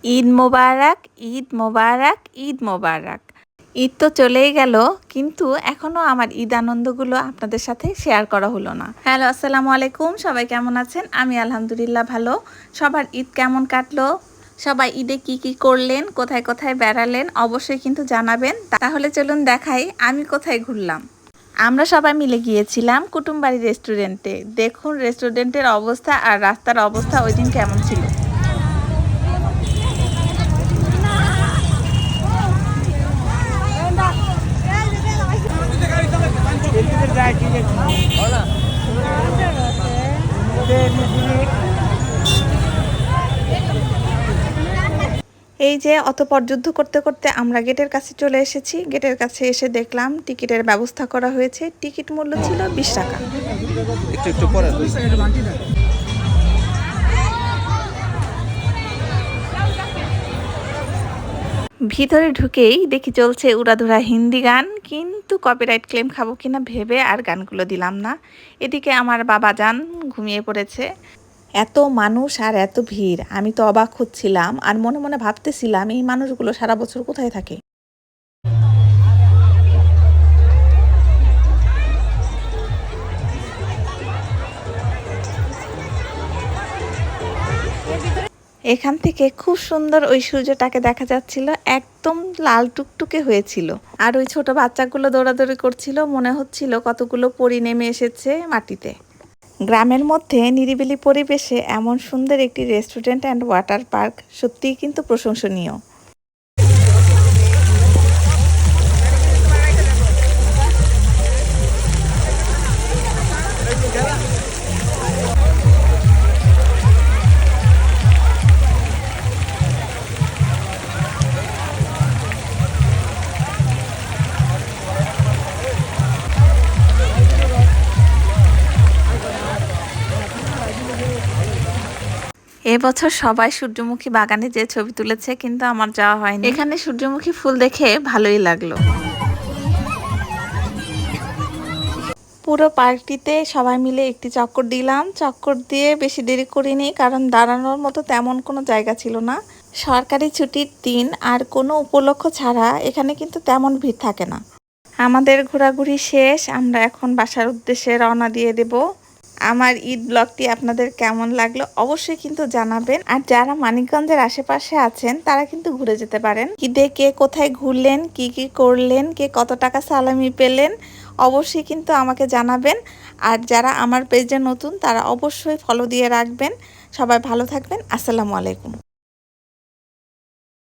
ঈদ মোবারক, ঈদ মোবারক, ঈদ মোবারক। ঈদ তো চলেই গেল, কিন্তু এখনো আমার ঈদ আনন্দগুলো আপনাদের সাথে শেয়ার করা হলো না। হ্যালো, আসসালামু আলাইকুম। সবাই কেমন আছেন? আমি আলহামদুলিল্লাহ ভালো। সবার ঈদ কেমন কাটলো? সবাই ঈদে কি কি করলেন, কোথায় কোথায় বেড়ালেন, অবশ্যই কিন্তু জানাবেন। তাহলে চলুন দেখাই আমি কোথায় ঘুরলাম। আমরা সবাই মিলে গিয়েছিলাম কুটুমবাড়ি রেস্টুরেন্টে। দেখুন রেস্টুরেন্টের অবস্থা আর রাস্তার অবস্থা ওই দিন কেমন ছিল। এই যে অতপর যুদ্ধ করতে করতে আমরা গেটের কাছে চলে এসেছি। গেটের কাছে এসে দেখলাম টিকিটের ব্যবস্থা করা হয়েছে। টিকিট মূল্য ছিল 20 টাকা। ভিতরে ঢুকেই দেখি চলছে উড়াধুরা হিন্দি গান, কিন্তু কপিরাইট ক্লেম খাবো কিনা ভেবে আর গানগুলো দিলাম না। এদিকে আমার বাবা যান ঘুমিয়ে পড়েছে। এত মানুষ আর এত ভিড়, আমি তো অবাক হচ্ছিলাম আর মনে মনে ভাবতেছিলাম এই মানুষগুলো সারা বছর কোথায় থাকে। এখান থেকে খুব সুন্দর ওই সূর্যটাকে দেখা যাচ্ছিল, একদম লাল টুকটুকে হয়েছিল। আর ওই ছোট বাচ্চাগুলো দৌড়াদৌড়ি করছিল, মনে হচ্ছিল কতগুলো পরী নেমে এসেছে মাটিতে। গ্রামের মধ্যে নিরিবিলি পরিবেশে এমন সুন্দর একটি রেস্টুরেন্ট অ্যান্ড ওয়াটার পার্ক সত্যিই কিন্তু প্রশংসনীয়। এবছর সবাই সূর্যমুখী বাগানে যে ছবি তুলেছে, কিন্তু আমার যাওয়া হয়নি। এখানে সূর্যমুখী ফুল দেখে ভালোই লাগলো। পুরো পার্কটিতে সবাই মিলে একটি চক্কর দিলাম। চক্কর দিয়ে বেশি দেরি করিনি, কারণ দাঁড়ানোর মতো তেমন কোনো জায়গা ছিল না। সরকারি ছুটির দিন আর কোনো উপলক্ষ ছাড়া এখানে কিন্তু তেমন ভিড় থাকে না। আমাদের ঘোরাঘুরি শেষ, আমরা এখন বাসার উদ্দেশ্যে রওনা দিয়ে দেব। আমার ঈদ ব্লগটি আপনাদের কেমন লাগলো অবশ্যই কিন্তু জানাবেন। আর যারা মানিকগঞ্জের আশেপাশে আছেন তারা কিন্তু ঘুরে যেতে পারেন। ঈদে কে কোথায় ঘুরলেন, কি কি করলেন, কে কত টাকা সালামি পেলেন, অবশ্যই কিন্তু আমাকে জানাবেন। আর যারা আমার পেজে নতুন তারা অবশ্যই ফলো দিয়ে রাখবেন। সবাই ভালো থাকবেন। আসসালামু আলাইকুম।